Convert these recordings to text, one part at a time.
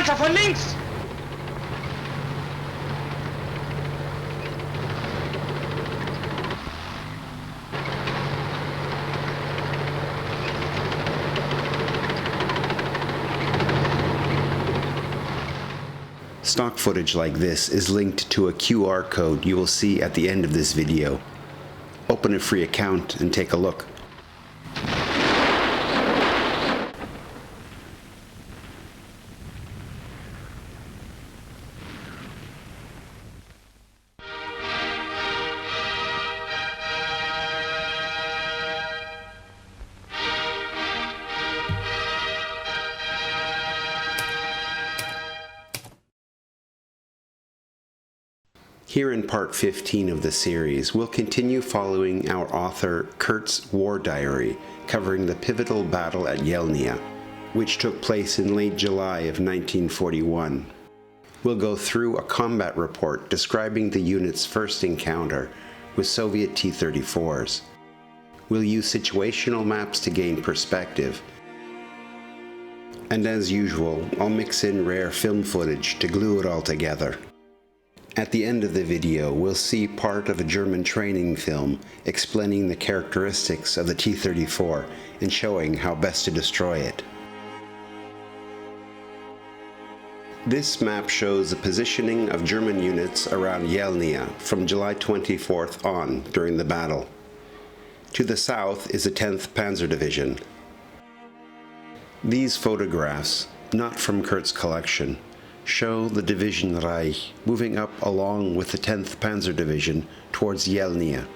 Panzer von links! Stock footage like this is linked to a QR code you will see at the end of this video. Open a free account and take a look. Here in part 15 of the series, we'll continue following our author Kurt's war diary, covering the pivotal battle at Jelnja, which took place in late July of 1941. We'll go through a combat report describing the unit's first encounter with Soviet T-34s. We'll use situational maps to gain perspective. And as usual, I'll mix in rare film footage to glue it all together. At the end of the video, we'll see part of a German training film explaining the characteristics of the T-34 and showing how best to destroy it. This map shows the positioning of German units around Jelnja from July 24th on during the battle. To the south is the 10th Panzer Division. These photographs, not from Kurt's collection, show the division Reich moving up along with the 10th Panzer Division towards Jelnja.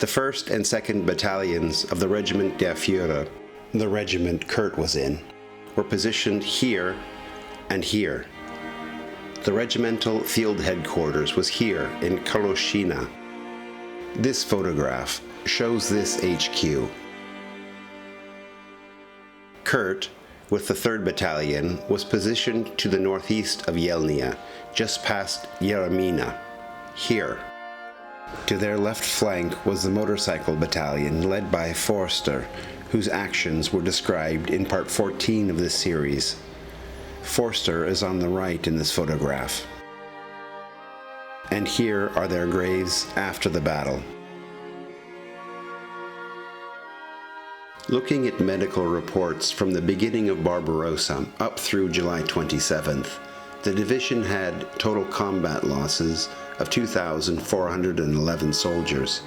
The 1st and 2nd battalions of the Regiment Der Führer, the regiment Kurt was in, were positioned here and here. The regimental field headquarters was here in Koloschina. This photograph shows this HQ. Kurt, with the 3rd Battalion, was positioned to the northeast of Jelnja, just past Jeremina, here. To their left flank was the motorcycle battalion led by Förster, whose actions were described in part 14 of this series. Förster is on the right in this photograph. And here are their graves after the battle. Looking at medical reports from the beginning of Barbarossa up through July 27th, the division had total combat losses of 2,411 soldiers.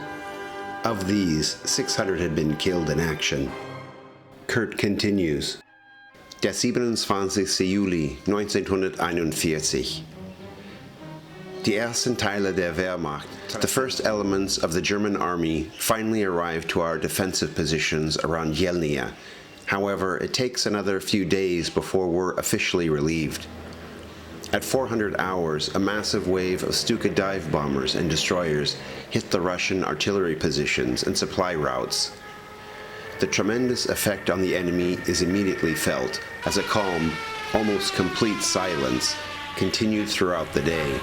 Of these, 600 had been killed in action. Kurt continues. Der 27. Juli 1941. Die ersten Teile der Wehrmacht, the first elements of the German army, finally arrived to our defensive positions around Jelinja. However, it takes another few days before we're officially relieved. At 400 hours, a massive wave of Stuka dive bombers and destroyers hit the Russian artillery positions and supply routes. The tremendous effect on the enemy is immediately felt, as a calm, almost complete silence continued throughout the day.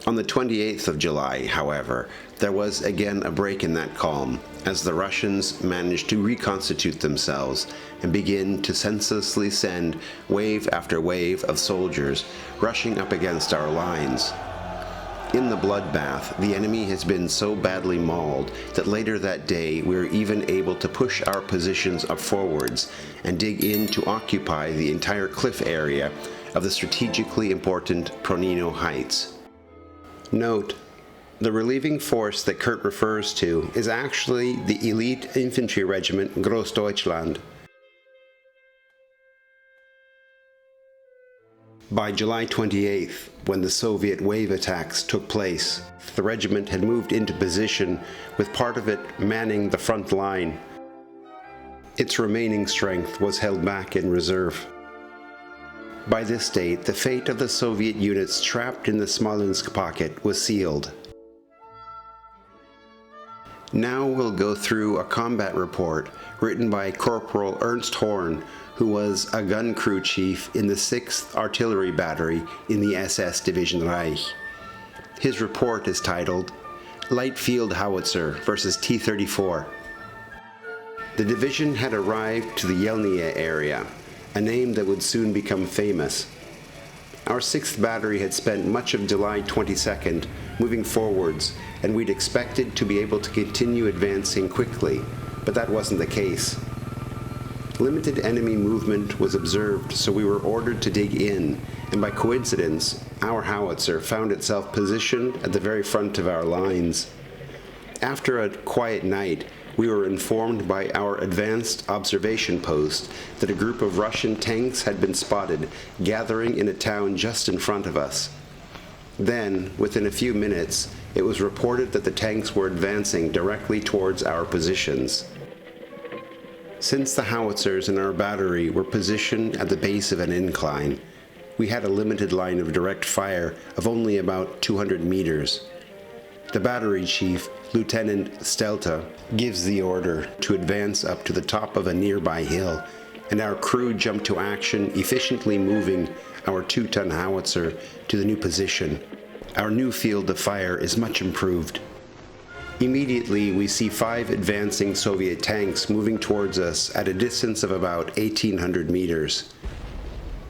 On the 28th of July, however, there was again a break in that calm, as the Russians managed to reconstitute themselves and begin to senselessly send wave after wave of soldiers rushing up against our lines. In the bloodbath, the enemy has been so badly mauled that later that day we were even able to push our positions up forwards and dig in to occupy the entire cliff area of the strategically important Pronino Heights. Note, the relieving force that Kurt refers to is actually the elite infantry regiment Großdeutschland. By July 28th, when the Soviet wave attacks took place, the regiment had moved into position with part of it manning the front line. Its remaining strength was held back in reserve. By this date, the fate of the Soviet units trapped in the Smolensk pocket was sealed. Now we'll go through a combat report written by Corporal Ernst Horn, who was a gun crew chief in the 6th Artillery Battery in the SS Division Reich. His report is titled, Light Field Howitzer versus T-34. The division had arrived to the Jeljja area, a name that would soon become famous. Our 6th Battery had spent much of July 22nd moving forwards, and we'd expected to be able to continue advancing quickly, but that wasn't the case. Limited enemy movement was observed, so we were ordered to dig in, and by coincidence, our howitzer found itself positioned at the very front of our lines. After a quiet night, we were informed by our advanced observation post that a group of Russian tanks had been spotted gathering in a town just in front of us. Then, within a few minutes, it was reported that the tanks were advancing directly towards our positions. Since the howitzers in our battery were positioned at the base of an incline, we had a limited line of direct fire of only about 200 meters. The battery chief, Lieutenant Stelta, gives the order to advance up to the top of a nearby hill, and our crew jumped to action, efficiently moving our 2-ton howitzer to the new position. Our new field of fire is much improved. Immediately, we see 5 advancing Soviet tanks moving towards us at a distance of about 1,800 meters.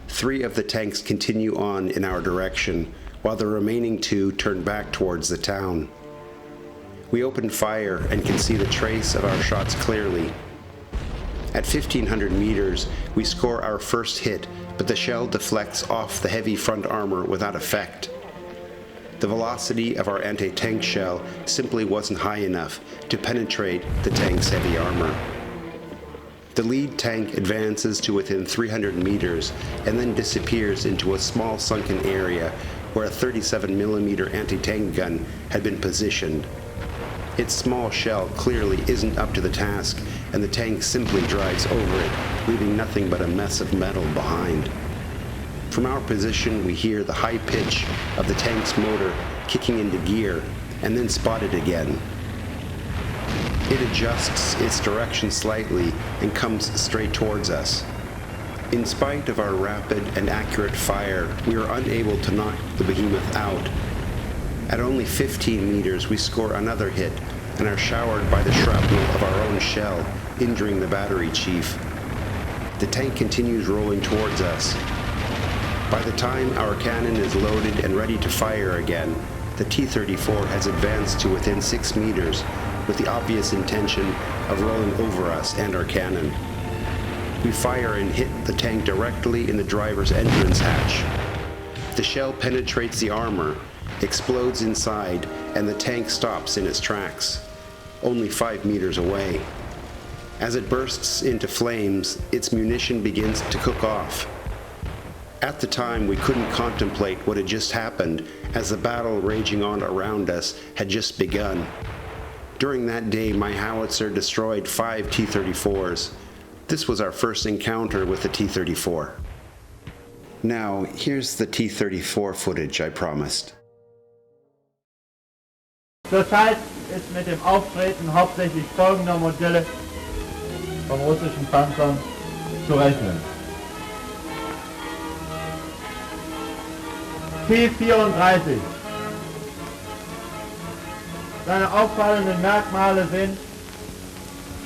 3 of the tanks continue on in our direction, while the remaining 2 turn back towards the town. We open fire and can see the trace of our shots clearly. At 1,500 meters, we score our first hit, but the shell deflects off the heavy front armor without effect. The velocity of our anti-tank shell simply wasn't high enough to penetrate the tank's heavy armor. The lead tank advances to within 300 meters and then disappears into a small sunken area where a 37mm anti-tank gun had been positioned. Its small shell clearly isn't up to the task, and the tank simply drives over it, leaving nothing but a mess of metal behind. From our position, we hear the high pitch of the tank's motor kicking into gear, and then spot it again. It adjusts its direction slightly and comes straight towards us. In spite of our rapid and accurate fire, we are unable to knock the behemoth out. At only 15 meters, we score another hit and are showered by the shrapnel of our own shell, injuring the battery chief. The tank continues rolling towards us. By the time our cannon is loaded and ready to fire again, the T-34 has advanced to within 6 meters with the obvious intention of rolling over us and our cannon. We fire and hit the tank directly in the driver's entrance hatch. The shell penetrates the armor, explodes inside, and the tank stops in its tracks, only 5 meters away. As it bursts into flames, its munition begins to cook off. At the time, we couldn't contemplate what had just happened, as the battle raging on around us had just begun. During that day, my howitzer destroyed 5 T-34s. This was our first encounter with the T-34. Now, here's the T-34 footage I promised. Zurzeit ist mit dem Auftreten hauptsächlich folgender Modelle von russischen Panzern zu rechnen. T-34. Seine auffallenden Merkmale sind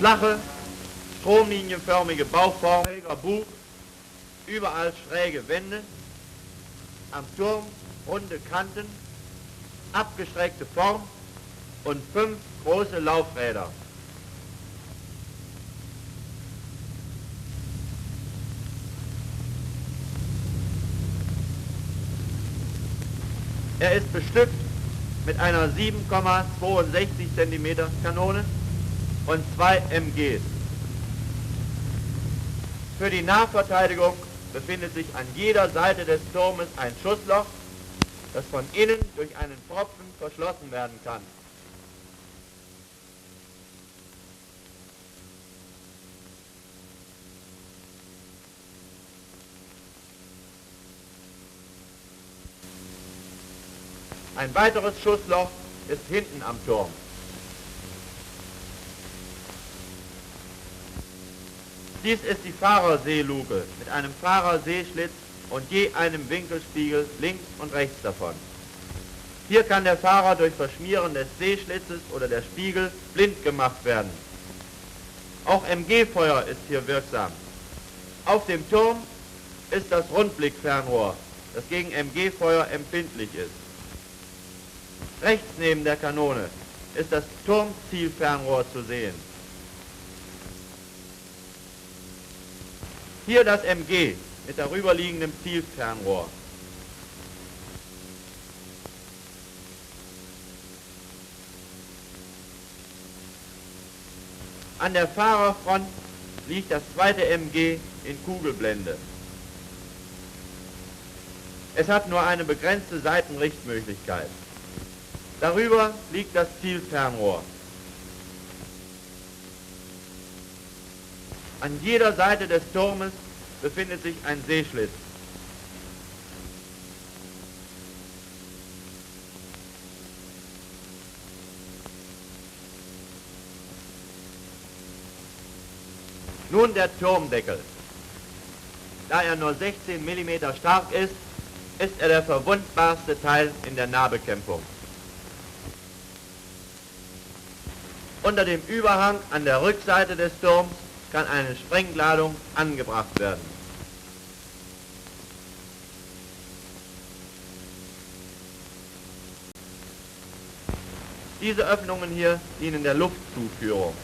flache, stromlinienförmige Bauform, schräger Bug, überall schräge Wände, am Turm runde Kanten, abgestreckte Form und 5 große Laufräder. Er ist bestückt mit einer 7,62 cm Kanone und 2 MGs. Für die Nahverteidigung befindet sich an jeder Seite des Turmes ein Schussloch, das von innen durch einen Pfropfen verschlossen werden kann. Ein weiteres Schussloch ist hinten am Turm. Dies ist die Fahrerseeluke mit einem Fahrerseeschlitz und je einem Winkelspiegel links und rechts davon. Hier kann der Fahrer durch Verschmieren des Sehschlitzes oder der Spiegel blind gemacht werden. Auch MG-Feuer ist hier wirksam. Auf dem Turm ist das Rundblickfernrohr, das gegen MG-Feuer empfindlich ist. Rechts neben der Kanone ist das Turmzielfernrohr zu sehen. Hier das MG mit darüberliegendem Zielfernrohr. An der Fahrerfront liegt das zweite MG in Kugelblende. Es hat nur eine begrenzte Seitenrichtmöglichkeit. Darüber liegt das Zielfernrohr. An jeder Seite des Turmes befindet sich ein Sehschlitz. Nun der Turmdeckel. Da er nur 16 mm stark ist, ist er der verwundbarste Teil in der Nahbekämpfung. Unter dem Überhang an der Rückseite des Turms kann eine Sprengladung angebracht werden. Diese Öffnungen hier dienen der Luftzuführung.